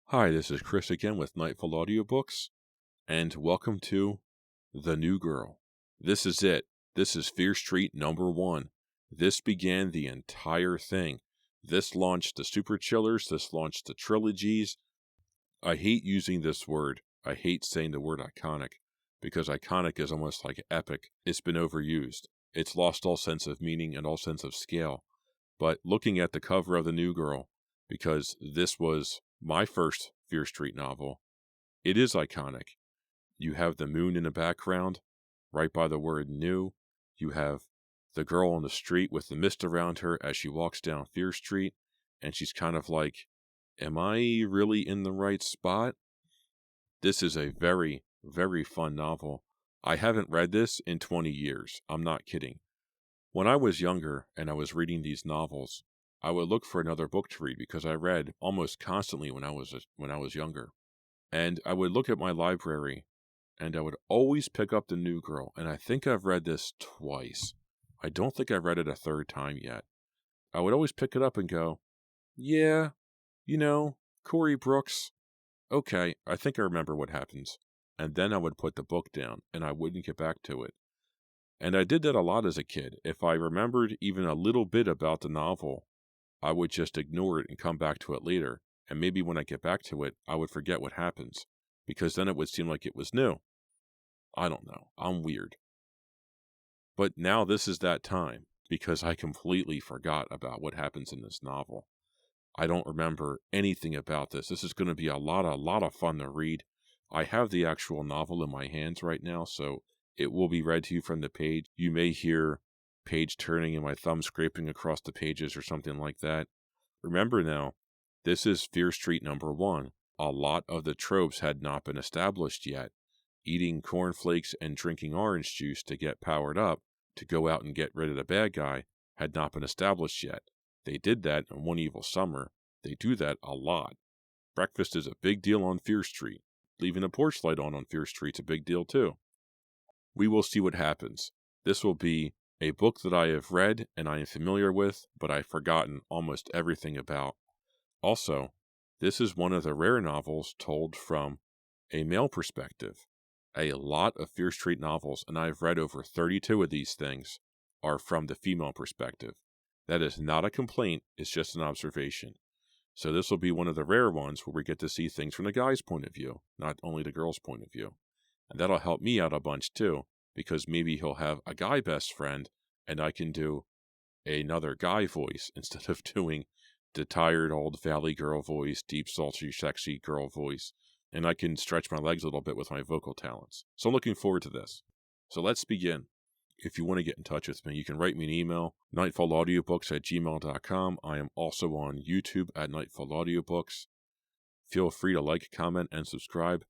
Hi, this is Chris again with Nightfall Audiobooks, and welcome to The New Girl. This is it. This is Fear Street #1. This began the entire thing. This launched the Super Chillers. This launched the trilogies. I hate using this word. I hate saying the word iconic, because iconic is almost like epic. It's been overused. It's lost all sense of meaning and all sense of scale. But looking at the cover of The New Girl, because this was my first Fear Street novel, it is iconic. You have the moon in the background, right by the word new. You have the girl on the street with the mist around her as she walks down Fear Street, and she's kind of like, am I really in the right spot? This is a very, very fun novel. I haven't read this in 20 years. I'm not kidding. When I was younger and I was reading these novels, I would look for another book to read because I read almost constantly when I was younger. And I would look at my library and I would always pick up The New Girl. And I think I've read this twice. I don't think I've read it a third time yet. I would always pick it up and go, yeah, Cory Brooks. Okay, I think I remember what happens. And then I would put the book down and I wouldn't get back to it. And I did that a lot as a kid. If I remembered even a little bit about the novel, I would just ignore it and come back to it later. And maybe when I get back to it, I would forget what happens, because then it would seem like it was new. I don't know. I'm weird. But now this is that time, because I completely forgot about what happens in this novel. I don't remember anything about this. This is going to be a lot of fun to read. I have the actual novel in my hands right now, so it will be read to you from the page. You may hear page turning and my thumb scraping across the pages or something like that. Remember now, this is Fear Street #1. A lot of the tropes had not been established yet. Eating cornflakes and drinking orange juice to get powered up to go out and get rid of the bad guy had not been established yet. They did that in One Evil Summer. They do that a lot. Breakfast is a big deal on Fear Street. Leaving a porch light on Fear Street's a big deal too. We will see what happens. This will be a book that I have read and I am familiar with, but I've forgotten almost everything about. Also, this is one of the rare novels told from a male perspective. A lot of Fear Street novels, and I've read over 32 of these things, are from the female perspective. That is not a complaint, it's just an observation. So this will be one of the rare ones where we get to see things from the guy's point of view, not only the girl's point of view. And that'll help me out a bunch too, because maybe he'll have a guy best friend, and I can do another guy voice instead of doing the tired old valley girl voice, deep, sultry, sexy girl voice, and I can stretch my legs a little bit with my vocal talents. So I'm looking forward to this. So let's begin. If you want to get in touch with me, you can write me an email, nightfallaudiobooks@gmail.com. I am also on YouTube at Nightfall Audiobooks. Feel free to like, comment, and subscribe.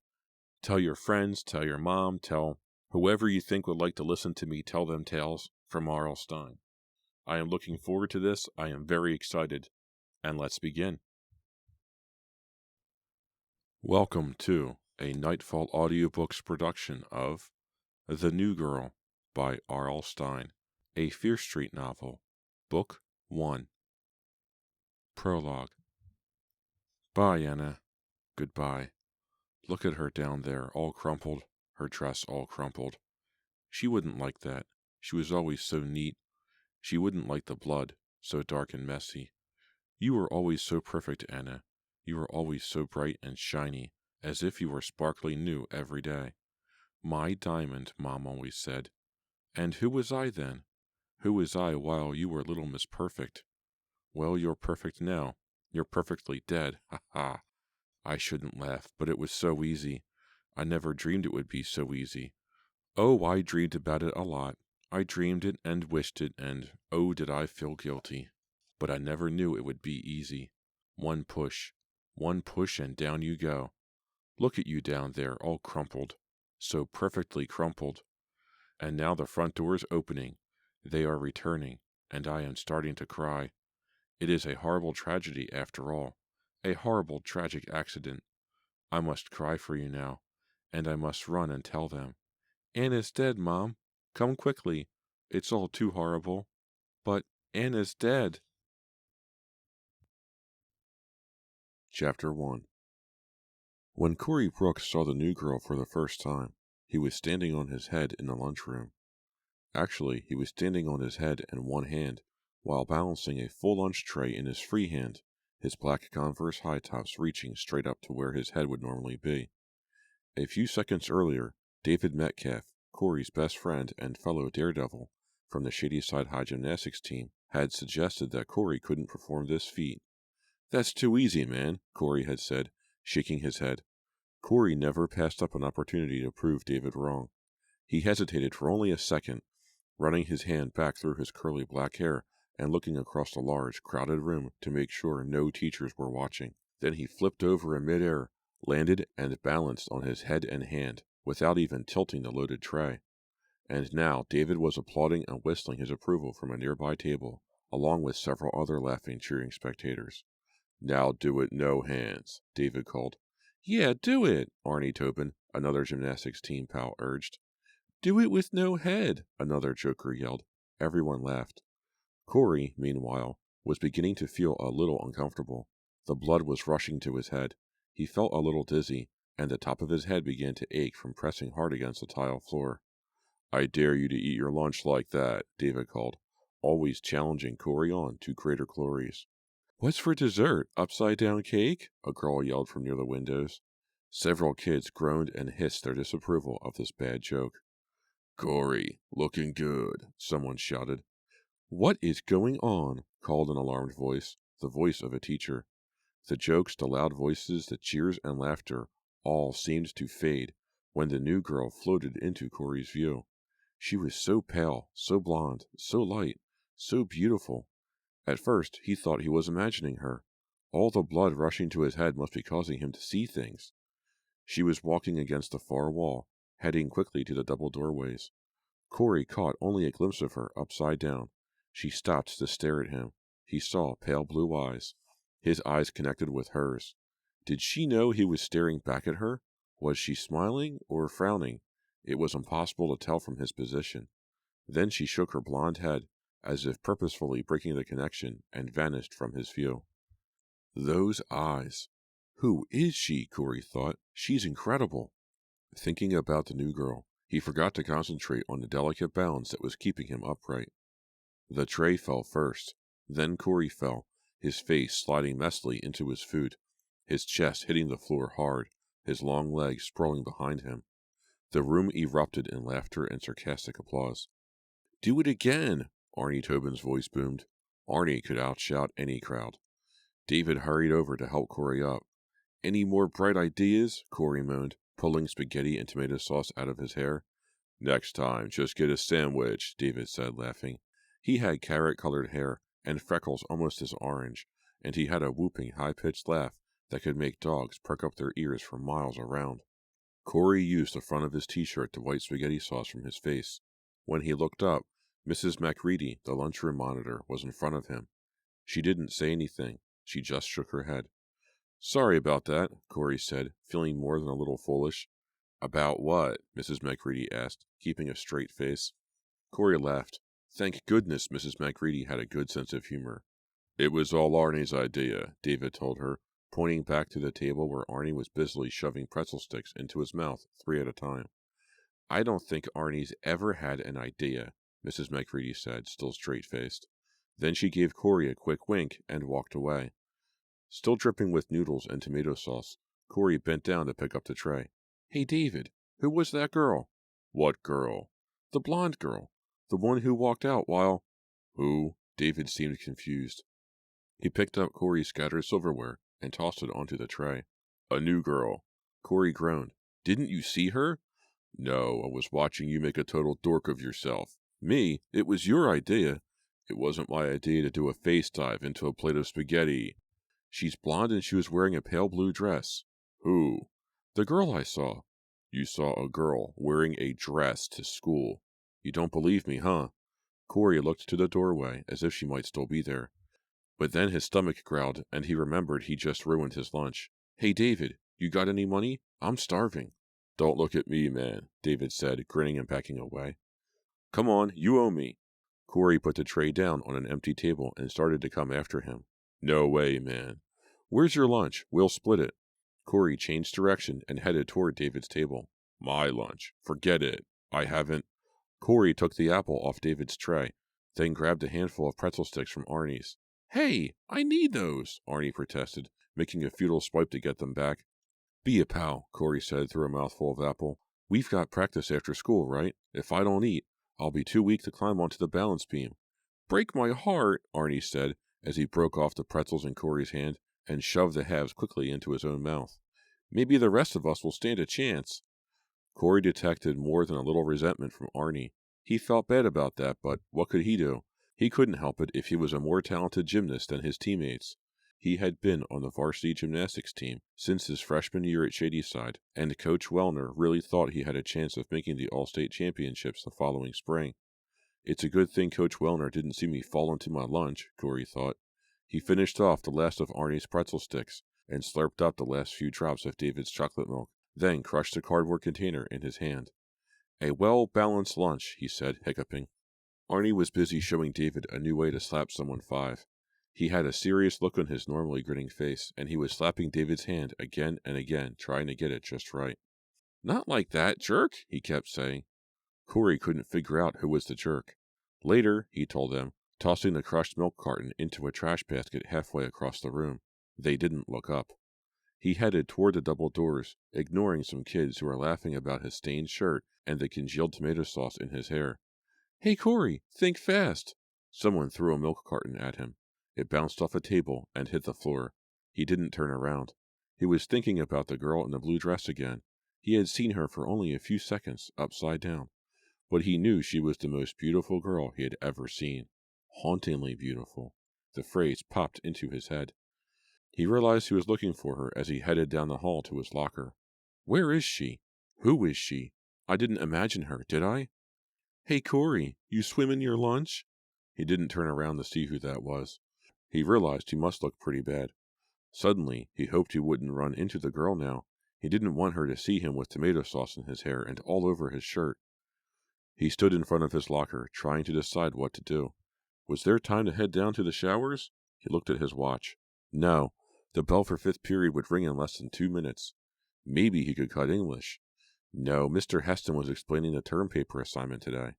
Tell your friends, tell your mom, tell whoever you think would like to listen to me tell them tales from R.L. Stine. I am looking forward to this. I am very excited. And let's begin. Welcome to a Nightfall Audiobooks production of The New Girl by R.L. Stine, a Fear Street novel, Book 1. Prologue. Bye, Anna. Goodbye. Look at her down there, all crumpled, her dress all crumpled. She wouldn't like that. She was always so neat. She wouldn't like the blood, so dark and messy. You were always so perfect, Anna. You were always so bright and shiny, as if you were sparkly new every day. My diamond, Mom always said. And who was I then? Who was I while you were little Miss Perfect? Well, you're perfect now. You're perfectly dead. Ha ha. I shouldn't laugh, but it was so easy. I never dreamed it would be so easy. Oh, I dreamed about it a lot. I dreamed it and wished it, and oh, did I feel guilty. But I never knew it would be easy. One push, and down you go. Look at you down there, all crumpled, so perfectly crumpled. And now the front door is opening. They are returning, and I am starting to cry. It is a horrible tragedy after all. A horrible, tragic accident. I must cry for you now, and I must run and tell them. Anna's dead, Mom. Come quickly. It's all too horrible. But Anna's dead. Chapter 1. When Cory Brooks saw the new girl for the first time, he was standing on his head in the lunchroom. Actually, he was standing on his head in one hand, while balancing a full lunch tray in his free hand, his black Converse high tops reaching straight up to where his head would normally be. A few seconds earlier, David Metcalf, Cory's best friend and fellow daredevil from the Shadyside High Gymnastics team, had suggested that Cory couldn't perform this feat. "That's too easy, man," Cory had said, shaking his head. Cory never passed up an opportunity to prove David wrong. He hesitated for only a second, running his hand back through his curly black hair and looking across the large, crowded room to make sure no teachers were watching. Then he flipped over in midair, landed and balanced on his head and hand, without even tilting the loaded tray. And now David was applauding and whistling his approval from a nearby table, along with several other laughing, cheering spectators. "Now do it no hands," David called. "Yeah, do it," Arnie Tobin, another gymnastics team pal, urged. "Do it with no head," another joker yelled. Everyone laughed. Cory, meanwhile, was beginning to feel a little uncomfortable. The blood was rushing to his head. He felt a little dizzy, and the top of his head began to ache from pressing hard against the tile floor. "I dare you to eat your lunch like that," David called, always challenging Cory on to greater glories. "What's for dessert? Upside-down cake?" a girl yelled from near the windows. Several kids groaned and hissed their disapproval of this bad joke. "Cory, looking good," someone shouted. "What is going on?" called an alarmed voice, the voice of a teacher. The jokes, the loud voices, the cheers and laughter, all seemed to fade when the new girl floated into Cory's view. She was so pale, so blonde, so light, so beautiful. At first, he thought he was imagining her. All the blood rushing to his head must be causing him to see things. She was walking against the far wall, heading quickly to the double doorways. Cory caught only a glimpse of her upside down. She stopped to stare at him. He saw pale blue eyes. His eyes connected with hers. Did she know he was staring back at her? Was she smiling or frowning? It was impossible to tell from his position. Then she shook her blonde head, as if purposefully breaking the connection, and vanished from his view. Those eyes. Who is she? Cory thought. She's incredible. Thinking about the new girl, he forgot to concentrate on the delicate balance that was keeping him upright. The tray fell first. Then Cory fell, his face sliding messily into his food, his chest hitting the floor hard, his long legs sprawling behind him. The room erupted in laughter and sarcastic applause. "Do it again!" Arnie Tobin's voice boomed. Arnie could outshout any crowd. David hurried over to help Cory up. "Any more bright ideas?" Cory moaned, pulling spaghetti and tomato sauce out of his hair. "Next time, just get a sandwich," David said, laughing. He had carrot-colored hair and freckles almost as orange, and he had a whooping, high-pitched laugh that could make dogs perk up their ears for miles around. Cory used the front of his t-shirt to wipe spaghetti sauce from his face. When he looked up, Mrs. MacReady, the lunchroom monitor, was in front of him. She didn't say anything. She just shook her head. "Sorry about that," Cory said, feeling more than a little foolish. "About what?" Mrs. MacReady asked, keeping a straight face. Cory laughed. Thank goodness Mrs. MacReady had a good sense of humor. "It was all Arnie's idea," David told her, pointing back to the table where Arnie was busily shoving pretzel sticks into his mouth 3 at a time. "I don't think Arnie's ever had an idea," Mrs. MacReady said, still straight-faced. Then she gave Cory a quick wink and walked away. Still dripping with noodles and tomato sauce, Cory bent down to pick up the tray. "Hey, David, who was that girl?" "What girl?" "The blonde girl. The one who walked out while—" "Who?" David seemed confused. He picked up Cory's scattered silverware and tossed it onto the tray. "A new girl." Cory groaned. "Didn't you see her?" "No, I was watching you make a total dork of yourself." "Me? It was your idea." "It wasn't my idea to do a face dive into a plate of spaghetti." "She's blonde and she was wearing a pale blue dress." "Who?" "The girl I saw." "You saw a girl wearing a dress to school. You don't believe me, huh?" Cory looked to the doorway as if she might still be there. But then his stomach growled and he remembered he just ruined his lunch. "Hey, David, you got any money? I'm starving." "Don't look at me, man," David said, grinning and backing away. "Come on, you owe me." Cory put the tray down on an empty table and started to come after him. No way, man. Where's your lunch? We'll split it. Cory changed direction and headed toward David's table. My lunch. Forget it. I haven't. Cory took the apple off David's tray, then grabbed a handful of pretzel sticks from Arnie's. Hey, I need those, Arnie protested, making a futile swipe to get them back. Be a pal, Cory said through a mouthful of apple. We've got practice after school, right? If I don't eat, I'll be too weak to climb onto the balance beam. Break my heart, Arnie said, as he broke off the pretzels in Cory's hand and shoved the halves quickly into his own mouth. Maybe the rest of us will stand a chance. Cory detected more than a little resentment from Arnie. He felt bad about that, but what could he do? He couldn't help it if he was a more talented gymnast than his teammates. He had been on the varsity gymnastics team since his freshman year at Shadyside, and Coach Wellner really thought he had a chance of making the All-State Championships the following spring. It's a good thing Coach Wellner didn't see me fall into my lunch, Cory thought. He finished off the last of Arnie's pretzel sticks and slurped up the last few drops of David's chocolate milk, then crushed the cardboard container in his hand. A well-balanced lunch, he said, hiccuping. Arnie was busy showing David a new way to slap someone 5. He had a serious look on his normally grinning face, and he was slapping David's hand again and again, trying to get it just right. Not like that, jerk, he kept saying. Cory couldn't figure out who was the jerk. Later, he told them, tossing the crushed milk carton into a trash basket halfway across the room. They didn't look up. He headed toward the double doors, ignoring some kids who were laughing about his stained shirt and the congealed tomato sauce in his hair. Hey, Cory, think fast! Someone threw a milk carton at him. It bounced off a table and hit the floor. He didn't turn around. He was thinking about the girl in the blue dress again. He had seen her for only a few seconds, upside down. But he knew she was the most beautiful girl he had ever seen. Hauntingly beautiful. The phrase popped into his head. He realized he was looking for her as he headed down the hall to his locker. Where is she? Who is she? I didn't imagine her, did I? Hey, Cory, you swim in your lunch? He didn't turn around to see who that was. He realized he must look pretty bad. Suddenly, he hoped he wouldn't run into the girl now. He didn't want her to see him with tomato sauce in his hair and all over his shirt. He stood in front of his locker, trying to decide what to do. Was there time to head down to the showers? He looked at his watch. No, the bell for 5th period would ring in less than 2 minutes. Maybe he could cut English. No, Mr. Heston was explaining the term paper assignment today.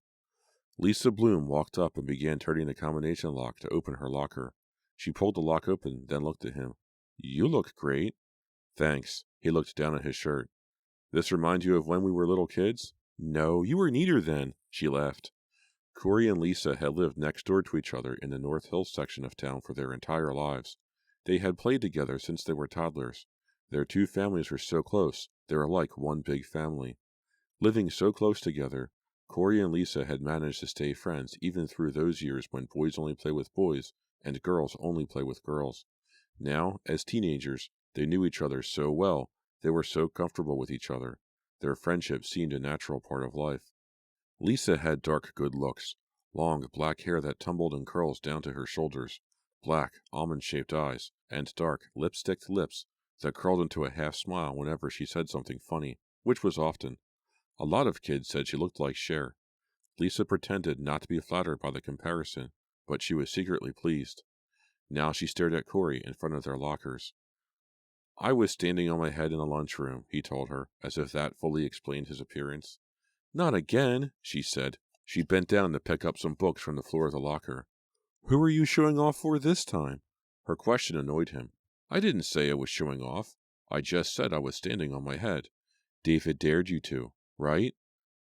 Lisa Bloom walked up and began turning the combination lock to open her locker. She pulled the lock open, then looked at him. You look great. Thanks. He looked down at his shirt. This reminds you of when we were little kids? No, you were neater then, she laughed. Cory and Lisa had lived next door to each other in the North Hills section of town for their entire lives. They had played together since they were toddlers. Their two families were so close, they were like one big family. Living so close together, Cory and Lisa had managed to stay friends even through those years when boys only play with boys and girls only play with girls. Now, as teenagers, they knew each other so well, they were so comfortable with each other. Their friendship seemed a natural part of life. Lisa had dark, good looks, long, black hair that tumbled in curls down to her shoulders, black, almond-shaped eyes, and dark, lipsticked lips that curled into a half-smile whenever she said something funny, which was often. A lot of kids said she looked like Cher. Lisa pretended not to be flattered by the comparison, but she was secretly pleased. Now she stared at Cory in front of their lockers. I was standing on my head in the lunchroom, he told her, as if that fully explained his appearance. Not again, she said. She bent down to pick up some books from the floor of the locker. Who are you showing off for this time? Her question annoyed him. I didn't say I was showing off. I just said I was standing on my head. David dared you to, right?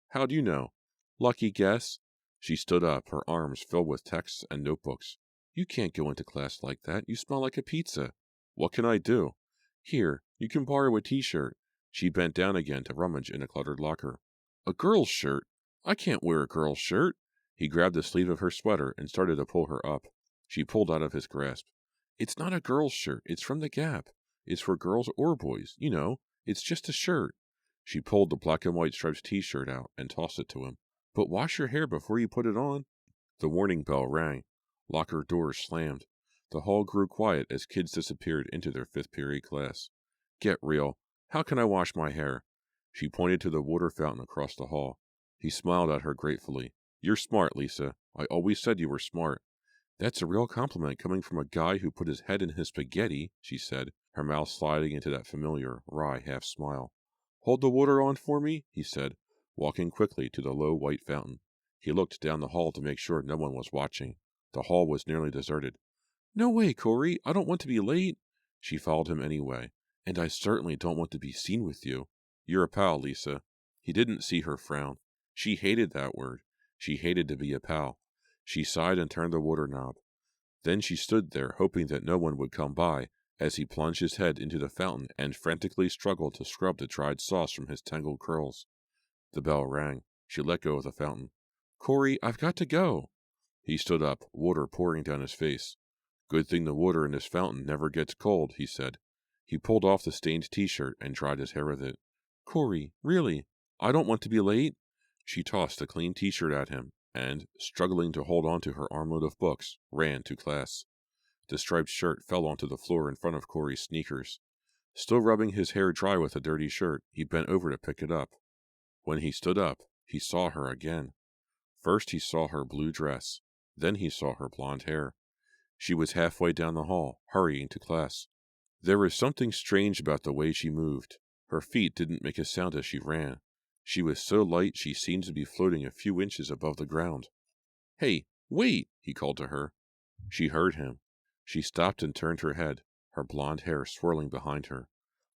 How'd you know? Lucky guess. She stood up, her arms filled with texts and notebooks. You can't go into class like that. You smell like a pizza. What can I do? Here, you can borrow a t-shirt. She bent down again to rummage in a cluttered locker. A girl's shirt? I can't wear a girl's shirt. He grabbed the sleeve of her sweater and started to pull her up. She pulled out of his grasp. It's not a girl's shirt. It's from the Gap. It's for girls or boys. You know, it's just a shirt. She pulled the black and white striped t-shirt out and tossed it to him. But wash your hair before you put it on. The warning bell rang. Locker doors slammed. The hall grew quiet as kids disappeared into their 5th period class. Get real. How can I wash my hair? She pointed to the water fountain across the hall. He smiled at her gratefully. You're smart, Lisa. I always said you were smart. That's a real compliment coming from a guy who put his head in his spaghetti, she said, her mouth sliding into that familiar, wry half-smile. Hold the water on for me, he said, walking quickly to the low white fountain. He looked down the hall to make sure no one was watching. The hall was nearly deserted. No way, Cory. I don't want to be late. She followed him anyway. And I certainly don't want to be seen with you. You're a pal, Lisa. He didn't see her frown. She hated that word. She hated to be a pal. She sighed and turned the water knob. Then she stood there, hoping that no one would come by, as he plunged his head into the fountain and frantically struggled to scrub the dried sauce from his tangled curls. The bell rang. She let go of the fountain. Cory, I've got to go. He stood up, water pouring down his face. Good thing the water in this fountain never gets cold, he said. He pulled off the stained t-shirt and dried his hair with it. Cory, really, I don't want to be late. She tossed the clean t-shirt at him and, struggling to hold on to her armload of books, ran to class. The striped shirt fell onto the floor in front of Cory's sneakers. Still rubbing his hair dry with the dirty shirt, he bent over to pick it up. When he stood up, he saw her again. First he saw her blue dress. Then he saw her blonde hair. She was halfway down the hall, hurrying to class. There was something strange about the way she moved. Her feet didn't make a sound as she ran. She was so light she seemed to be floating a few inches above the ground. Hey, wait, he called to her. She heard him. She stopped and turned her head, her blonde hair swirling behind her.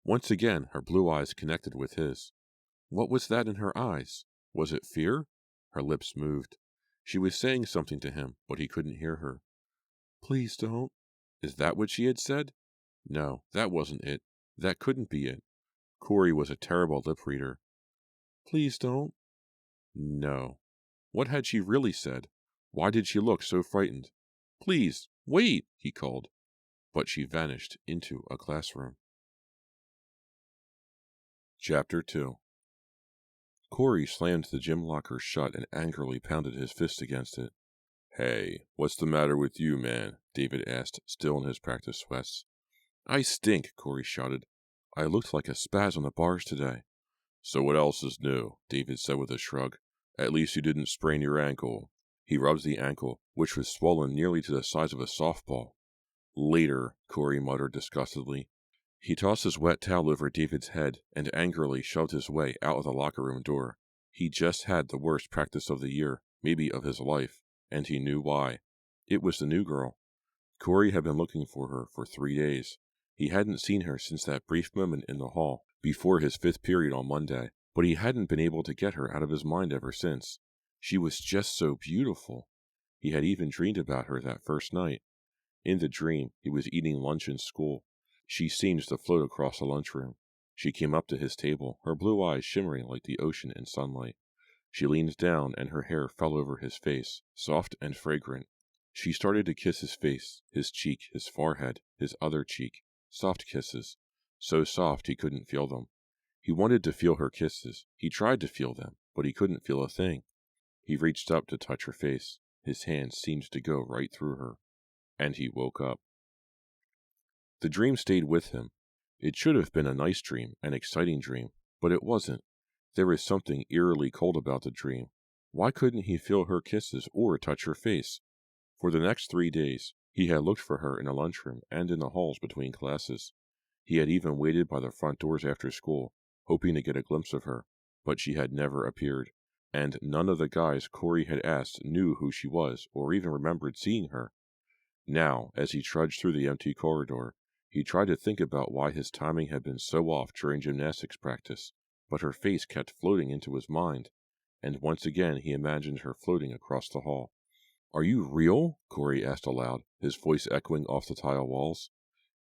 Once again, her blue eyes connected with his. What was that in her eyes? Was it fear? Her lips moved. She was saying something to him, but he couldn't hear her. Please don't. Is that what she had said? No, that wasn't it. That couldn't be it. Cory was a terrible lip reader. Please don't. No. What had she really said? Why did she look so frightened? Please, wait, he called. But she vanished into a classroom. Chapter 2. Cory slammed the gym locker shut and angrily pounded his fist against it. Hey, what's the matter with you, man? David asked, still in his practice sweats. I stink, Cory shouted. I looked like a spaz on the bars today. So what else is new? David said with a shrug. At least you didn't sprain your ankle. He rubbed the ankle, which was swollen nearly to the size of a softball. Later, Cory muttered disgustedly. He tossed his wet towel over David's head and angrily shoved his way out of the locker room door. He just had the worst practice of the year, maybe of his life, and he knew why. It was the new girl. Cory had been looking for her for 3 days. He hadn't seen her since that brief moment in the hall, before his 5th period on Monday, but he hadn't been able to get her out of his mind ever since. She was just so beautiful. He had even dreamed about her that first night. In the dream, he was eating lunch in school. She seemed to float across the lunchroom. She came up to his table, her blue eyes shimmering like the ocean in sunlight. She leaned down and her hair fell over his face, soft and fragrant. She started to kiss his face, his cheek, his forehead, his other cheek. Soft kisses. So soft he couldn't feel them. He wanted to feel her kisses. He tried to feel them, but he couldn't feel a thing. He reached up to touch her face. His hands seemed to go right through her. And he woke up. The dream stayed with him. It should have been a nice dream, an exciting dream, but it wasn't. There was something eerily cold about the dream. Why couldn't he feel her kisses or touch her face? For the next 3 days, he had looked for her in the lunchroom and in the halls between classes. He had even waited by the front doors after school, hoping to get a glimpse of her, but she had never appeared, and none of the guys Cory had asked knew who she was or even remembered seeing her. Now, as he trudged through the empty corridor, he tried to think about why his timing had been so off during gymnastics practice, but her face kept floating into his mind, and once again he imagined her floating across the hall. Are you real? Cory asked aloud, his voice echoing off the tile walls.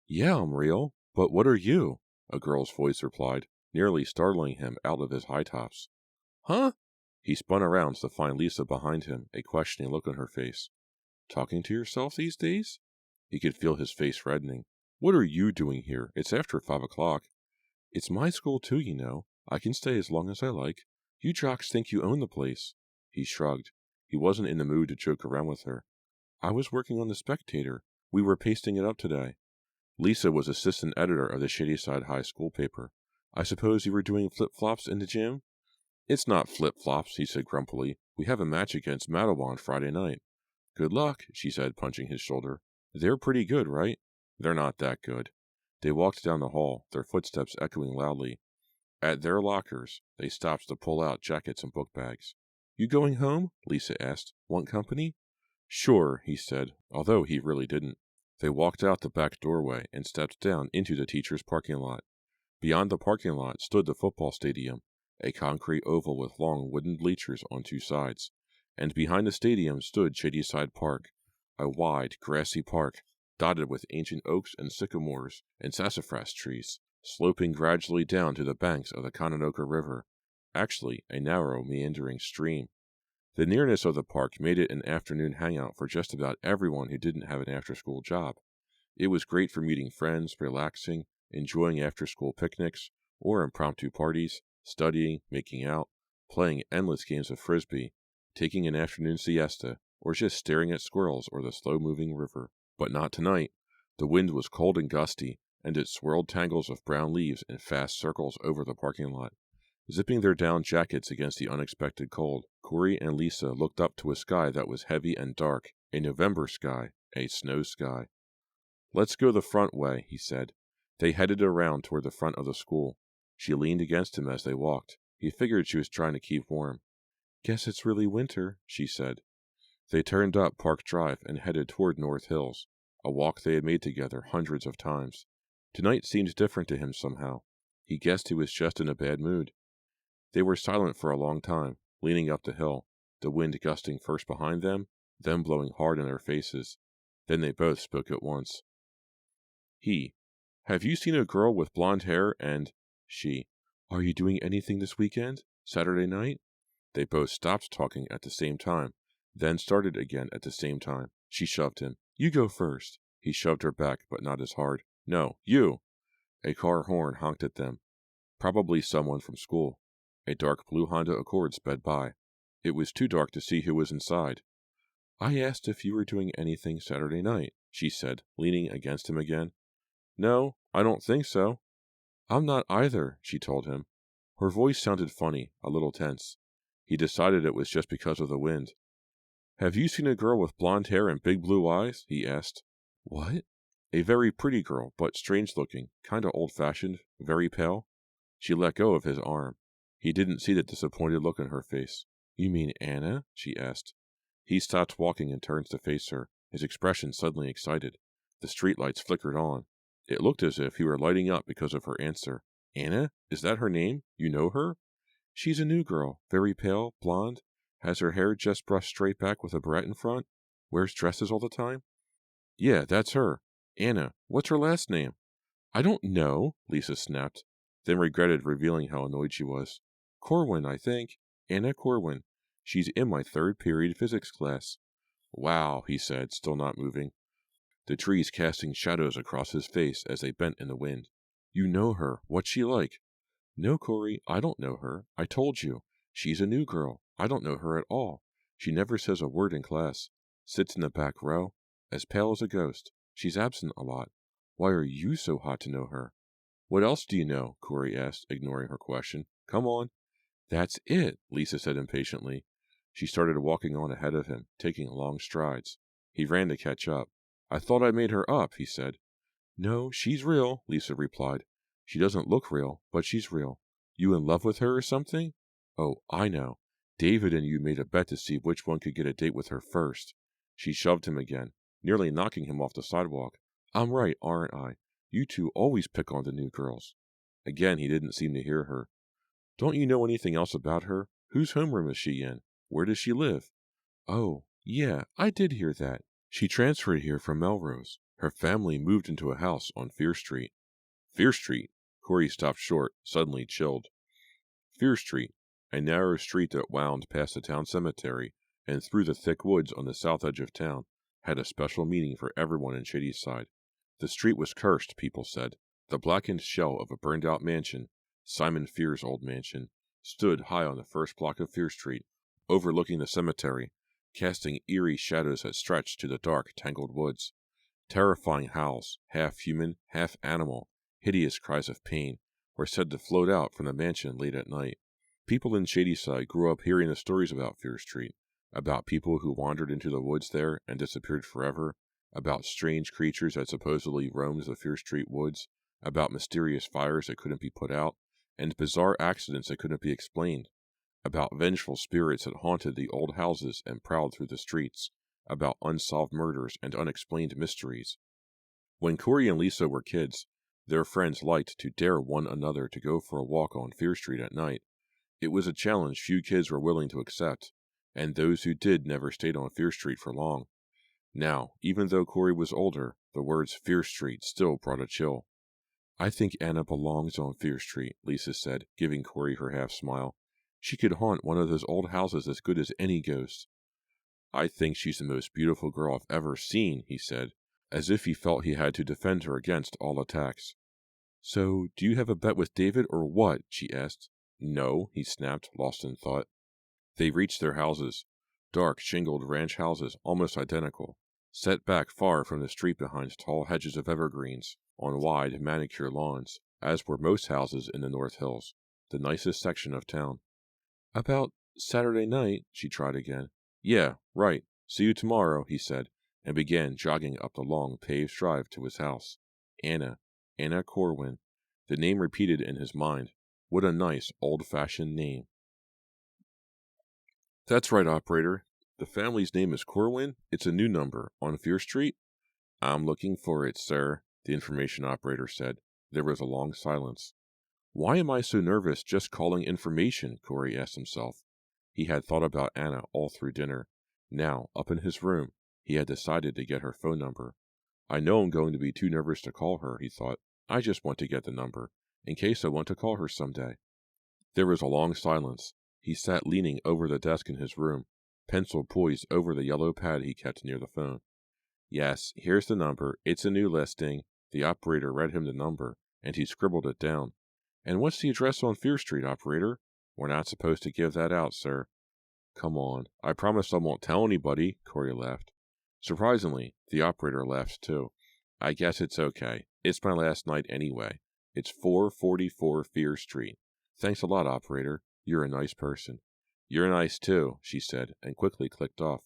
Yeah, I'm real, but what are you? A girl's voice replied, nearly startling him out of his high tops. Huh? He spun around to find Lisa behind him, a questioning look on her face. Talking to yourself these days? He could feel his face reddening. What are you doing here? It's after 5 o'clock. It's my school too, you know. I can stay as long as I like. You jocks think you own the place. He shrugged. He wasn't in the mood to joke around with her. I was working on The Spectator. We were pasting it up today. Lisa was assistant editor of the Shadyside High School paper. I suppose you were doing flip-flops in the gym? It's not flip-flops, he said grumpily. We have a match against Matawan Friday night. Good luck, she said, punching his shoulder. They're pretty good, right? They're not that good. They walked down the hall, their footsteps echoing loudly. At their lockers, they stopped to pull out jackets and book bags. You going home? Lisa asked. Want company? Sure, he said, although he really didn't. They walked out the back doorway and stepped down into the teacher's parking lot. Beyond the parking lot stood the football stadium, a concrete oval with long wooden bleachers on two sides. And behind the stadium stood Shadyside Park, a wide, grassy park dotted with ancient oaks and sycamores and sassafras trees, sloping gradually down to the banks of the Conanoka River, actually a narrow, meandering stream. The nearness of the park made it an afternoon hangout for just about everyone who didn't have an after-school job. It was great for meeting friends, relaxing, enjoying after-school picnics, or impromptu parties, studying, making out, playing endless games of frisbee, taking an afternoon siesta, or just staring at squirrels or the slow-moving river. But not tonight. The wind was cold and gusty, and it swirled tangles of brown leaves in fast circles over the parking lot. Zipping their down jackets against the unexpected cold, Cory and Lisa looked up to a sky that was heavy and dark, a November sky, a snow sky. Let's go the front way, he said. They headed around toward the front of the school. She leaned against him as they walked. He figured she was trying to keep warm. Guess it's really winter, she said. They turned up Park Drive and headed toward North Hills, a walk they had made together hundreds of times. Tonight seemed different to him somehow. He guessed he was just in a bad mood. They were silent for a long time, leaning up the hill, the wind gusting first behind them, then blowing hard in their faces. Then they both spoke at once. He. Have you seen a girl with blonde hair? And she. Are you doing anything this weekend? Saturday night? They both stopped talking at the same time, then started again at the same time. She shoved him. You go first. He shoved her back, but not as hard. No, you! A car horn honked at them. Probably someone from school. A dark blue Honda Accord sped by. It was too dark to see who was inside. I asked if you were doing anything Saturday night, she said, leaning against him again. No, I don't think so. I'm not either, she told him. Her voice sounded funny, a little tense. He decided it was just because of the wind. Have you seen a girl with blonde hair and big blue eyes? He asked. What? A very pretty girl, but strange-looking, kind of old-fashioned, very pale. She let go of his arm. He didn't see the disappointed look in her face. You mean Anna? She asked. He stopped walking and turned to face her, his expression suddenly excited. The streetlights flickered on. It looked as if he were lighting up because of her answer. Anna? Is that her name? You know her? She's a new girl, very pale, blonde, has her hair just brushed straight back with a barrette in front, wears dresses all the time. Yeah, that's her. Anna. What's her last name? I don't know, Lisa snapped, then regretted revealing how annoyed she was. Corwin, I think. Anna Corwin. She's in my third period physics class. Wow, he said, still not moving. The trees casting shadows across his face as they bent in the wind. You know her. What's she like? No, Cory, I don't know her. I told you. She's a new girl. I don't know her at all. She never says a word in class. Sits in the back row. As pale as a ghost. She's absent a lot. Why are you so hot to know her? What else do you know? Cory asked, ignoring her question. Come on. That's it, Lisa said impatiently. She started walking on ahead of him, taking long strides. He ran to catch up. I thought I made her up, he said. No, she's real, Lisa replied. She doesn't look real, but she's real. You in love with her or something? Oh, I know. David and you made a bet to see which one could get a date with her first. She shoved him again, nearly knocking him off the sidewalk. I'm right, aren't I? You two always pick on the new girls. Again, he didn't seem to hear her. Don't you know anything else about her? Whose homeroom is she in? Where does she live? Oh, yeah, I did hear that. She transferred here from Melrose. Her family moved into a house on Fear Street. Fear Street? Cory stopped short, suddenly chilled. Fear Street, a narrow street that wound past the town cemetery and through the thick woods on the south edge of town, had a special meaning for everyone in Shadyside. The street was cursed, people said. The blackened shell of a burned-out mansion, Simon Fear's old mansion, stood high on the first block of Fear Street, overlooking the cemetery, casting eerie shadows that stretched to the dark, tangled woods. Terrifying howls, half human, half animal, hideous cries of pain, were said to float out from the mansion late at night. People in Shadyside grew up hearing the stories about Fear Street, about people who wandered into the woods there and disappeared forever, about strange creatures that supposedly roamed the Fear Street woods, about mysterious fires that couldn't be put out, and bizarre accidents that couldn't be explained, about vengeful spirits that haunted the old houses and prowled through the streets, about unsolved murders and unexplained mysteries. When Cory and Lisa were kids, their friends liked to dare one another to go for a walk on Fear Street at night. It was a challenge few kids were willing to accept, and those who did never stayed on Fear Street for long. Now, even though Cory was older, the words Fear Street still brought a chill. "I think Anna belongs on Fear Street," Lisa said, giving Cory her half-smile. "She could haunt one of those old houses as good as any ghost." "I think she's the most beautiful girl I've ever seen," he said, as if he felt he had to defend her against all attacks. "So, do you have a bet with David, or what?" she asked. "No," he snapped, lost in thought. They reached their houses, dark, shingled ranch houses, almost identical, set back far from the street behind tall hedges of evergreens, on wide, manicured lawns, as were most houses in the North Hills, the nicest section of town. "About Saturday night," she tried again. "Yeah, right. See you tomorrow," he said, and began jogging up the long paved drive to his house. Anna Corwin. The name repeated in his mind. What a nice, old-fashioned name. "That's right, operator. The family's name is Corwin. It's a new number. On Fear Street?" "I'm looking for it, sir," the information operator said. There was a long silence. "Why am I so nervous just calling information?" Cory asked himself. He had thought about Anna all through dinner. Now, up in his room, he had decided to get her phone number. "I know I'm going to be too nervous to call her," he thought. "I just want to get the number, in case I want to call her someday." There was a long silence. He sat leaning over the desk in his room, pencil poised over the yellow pad he kept near the phone. "Yes, here's the number. It's a new listing." The operator read him the number, and he scribbled it down. "And what's the address on Fear Street, operator?" "We're not supposed to give that out, sir." "Come on. I promise I won't tell anybody," Cory laughed. Surprisingly, the operator laughed too. "I guess it's okay. It's my last night anyway. It's 444 Fear Street. Thanks a lot, operator. You're a nice person." "You're nice too," she said, and quickly clicked off.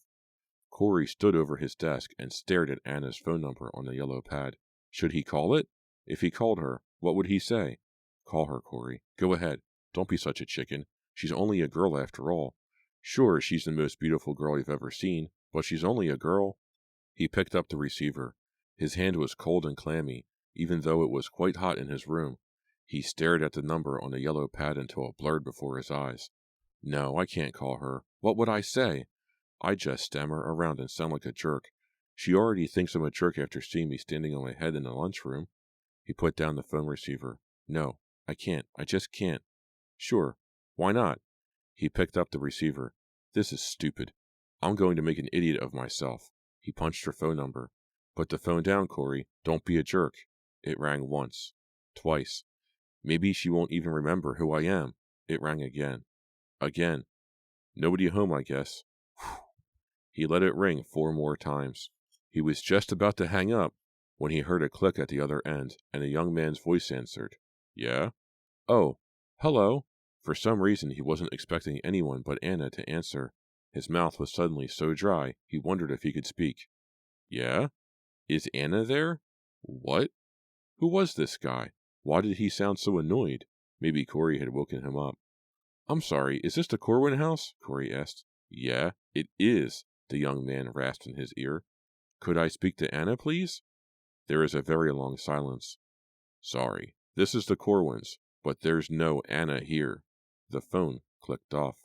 Cory stood over his desk and stared at Anna's phone number on the yellow pad. Should he call it? If he called her, what would he say? "Call her, Cory. Go ahead. Don't be such a chicken. She's only a girl after all. Sure, she's the most beautiful girl you've ever seen, but she's only a girl." He picked up the receiver. His hand was cold and clammy, even though it was quite hot in his room. He stared at the number on the yellow pad until it blurred before his eyes. "No, I can't call her. What would I say? I just stammer around and sound like a jerk. She already thinks I'm a jerk after seeing me standing on my head in the lunchroom." He put down the phone receiver. "No, I can't. I just can't." "Sure. Why not?" He picked up the receiver. "This is stupid. I'm going to make an idiot of myself." He punched her phone number. "Put the phone down, Cory. Don't be a jerk." It rang once. Twice. Maybe she won't even remember who I am. It rang again. Again. "Nobody home, I guess." Whew. He let it ring 4 more times. He was just about to hang up when he heard a click at the other end, and a young man's voice answered. "Yeah?" "Oh, hello." For some reason, he wasn't expecting anyone but Anna to answer. His mouth was suddenly so dry, he wondered if he could speak. "Yeah? Is Anna there? What? Who was this guy? Why did he sound so annoyed?" Maybe Cory had woken him up. "I'm sorry, is this the Corwin house?" Cory asked. "Yeah, it is," the young man rasped in his ear. "Could I speak to Anna, please?" There was a very long silence. "Sorry, this is the Corwins, but there's no Anna here." The phone clicked off.